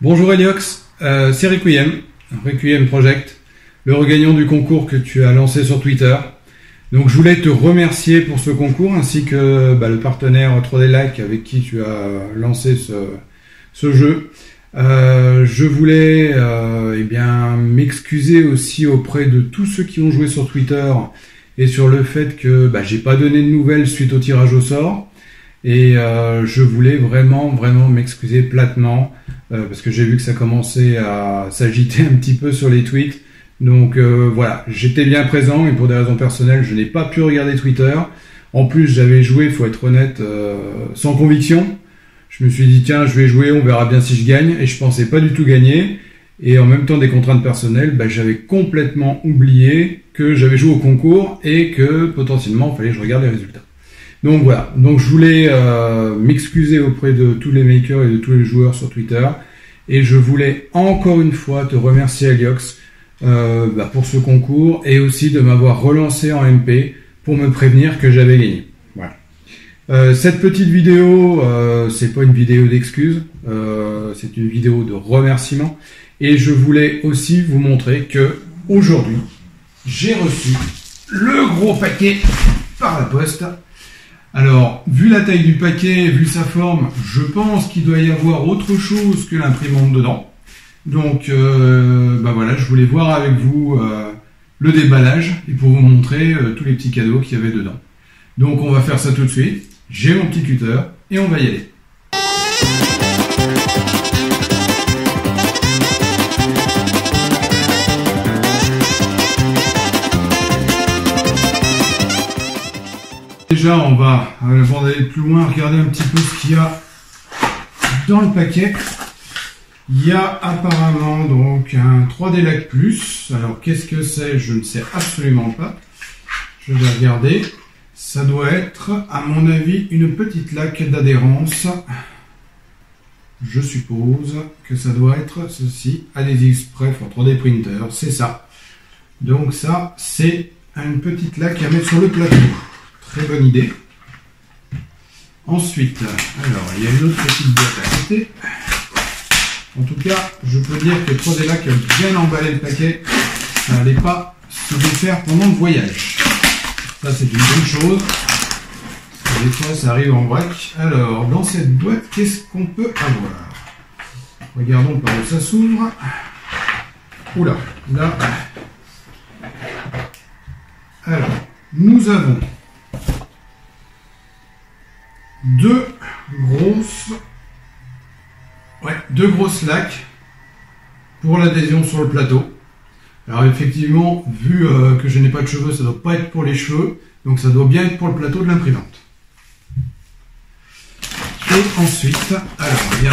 Bonjour Eliox, c'est Requiem Project, le regagnant du concours que tu as lancé sur Twitter. Donc je voulais te remercier pour ce concours ainsi que le partenaire 3D Like avec qui tu as lancé ce jeu. Je voulais m'excuser aussi auprès de tous ceux qui ont joué sur Twitter et sur le fait que j'ai pas donné de nouvelles suite au tirage au sort. Et je voulais vraiment m'excuser platement parce que j'ai vu que ça commençait à s'agiter un petit peu sur les tweets. Donc voilà, j'étais bien présent et pour des raisons personnelles, je n'ai pas pu regarder Twitter. En plus, j'avais joué, faut être honnête, sans conviction. Je me suis dit tiens, je vais jouer, on verra bien si je gagne. Et je pensais pas du tout gagner. Et en même temps, des contraintes personnelles, j'avais complètement oublié que j'avais joué au concours et que potentiellement, il fallait que je regarde les résultats. Donc voilà, donc je voulais m'excuser auprès de tous les makers et de tous les joueurs sur Twitter. Et je voulais encore une fois te remercier Eliox pour ce concours et aussi de m'avoir relancé en MP pour me prévenir que j'avais gagné. Voilà. Cette petite vidéo, c'est pas une vidéo d'excuses, c'est une vidéo de remerciement. Et je voulais aussi vous montrer que aujourd'hui, j'ai reçu le gros paquet par la poste. Alors, vu la taille du paquet, vu sa forme, je pense qu'il doit y avoir autre chose que l'imprimante dedans. Donc, voilà, je voulais voir avec vous le déballage et pour vous montrer tous les petits cadeaux qu'il y avait dedans. Donc, on va faire ça tout de suite. J'ai mon petit cutter et on va y aller. Déjà, on va, avant d'aller plus loin, regarder un petit peu ce qu'il y a dans le paquet. Il y a apparemment donc un 3D Like Plus. Alors, qu'est-ce que c'est? Je ne sais absolument pas. Je vais regarder. Ça doit être, à mon avis, une petite laque d'adhérence. Je suppose que ça doit être ceci. Adhesive Spray for 3D Printer. C'est ça. Donc ça, c'est une petite laque à mettre sur le plateau. Très bonne idée. Ensuite, alors, il y a une autre petite boîte à côté. En tout cas, je peux dire que 3D Like a bien emballé le paquet. Ça n'allait pas se défaire pendant le voyage. Ça, c'est une bonne chose. Des fois, ça arrive en vrac. Alors, dans cette boîte, qu'est-ce qu'on peut avoir? Regardons par où ça s'ouvre. Oula, là. Alors, nous avons deux grosses laques pour l'adhésion sur le plateau. Alors effectivement, vu que je n'ai pas de cheveux, ça ne doit pas être pour les cheveux, donc ça doit bien être pour le plateau de l'imprimante. Et ensuite, alors il y a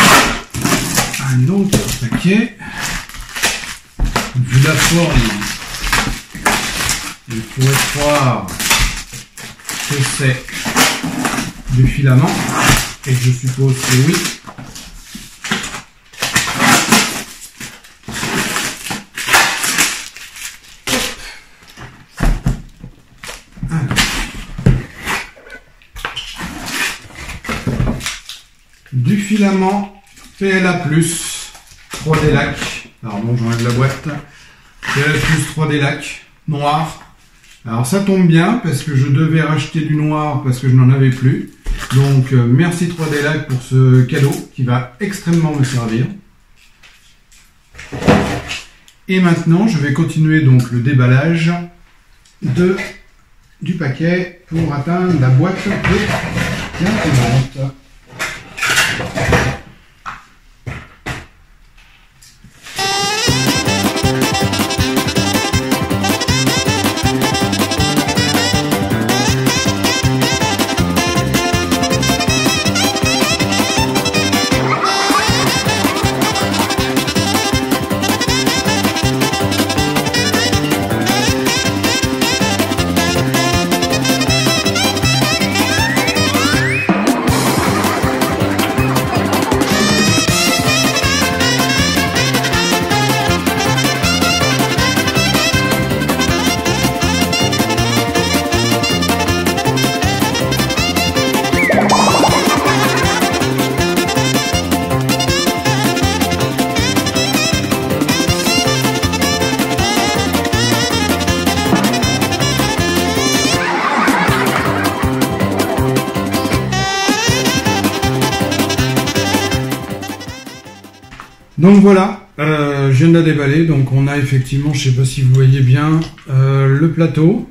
un autre paquet. Vu la forme, il pourrait croire que c'est du filament, et je suppose que oui. Du filament PLA+, 3D Like. Alors bon, j'enlève la boîte. PLA+, 3D Like, noir. Alors ça tombe bien parce que je devais racheter du noir parce que je n'en avais plus. Donc merci 3D Like pour ce cadeau qui va extrêmement me servir. Et maintenant je vais continuer donc le déballage du paquet pour atteindre la boîte de l'imprimante. Donc voilà, je viens de la déballer. Donc on a effectivement, je sais pas si vous voyez bien, le plateau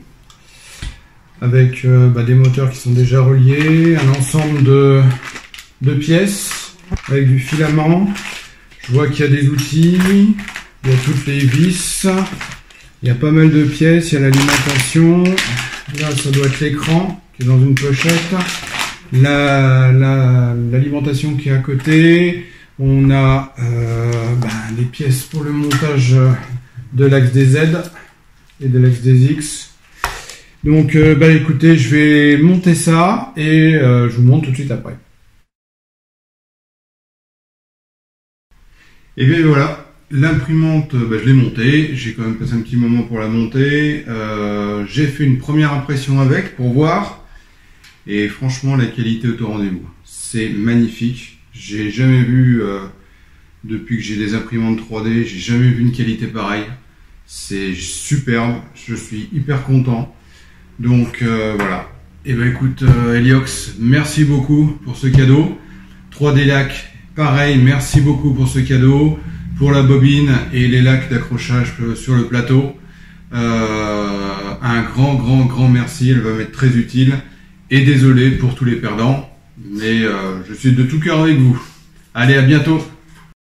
avec des moteurs qui sont déjà reliés, un ensemble de pièces avec du filament. Je vois qu'il y a des outils, il y a toutes les vis, il y a pas mal de pièces, il y a l'alimentation. Là, ça doit être l'écran qui est dans une pochette. L'alimentation qui est à côté. On a les pièces pour le montage de l'axe des Z et de l'axe des X. Donc écoutez, je vais monter ça et je vous montre tout de suite après. Et bien voilà, l'imprimante, je l'ai montée. J'ai quand même passé un petit moment pour la monter. J'ai fait une première impression avec pour voir. Et franchement, la qualité est au rendez-vous. C'est magnifique. J'ai jamais vu, depuis que j'ai des imprimantes 3D, j'ai jamais vu une qualité pareille. C'est superbe. Je suis hyper content. Donc voilà. Et ben écoute, Heliox, merci beaucoup pour ce cadeau. 3D lac, pareil, merci beaucoup pour ce cadeau. Pour la bobine et les lacs d'accrochage sur le plateau. Un grand merci. Elle va m'être très utile. Et désolé pour tous les perdants, mais je suis de tout cœur avec vous. Allez, à bientôt.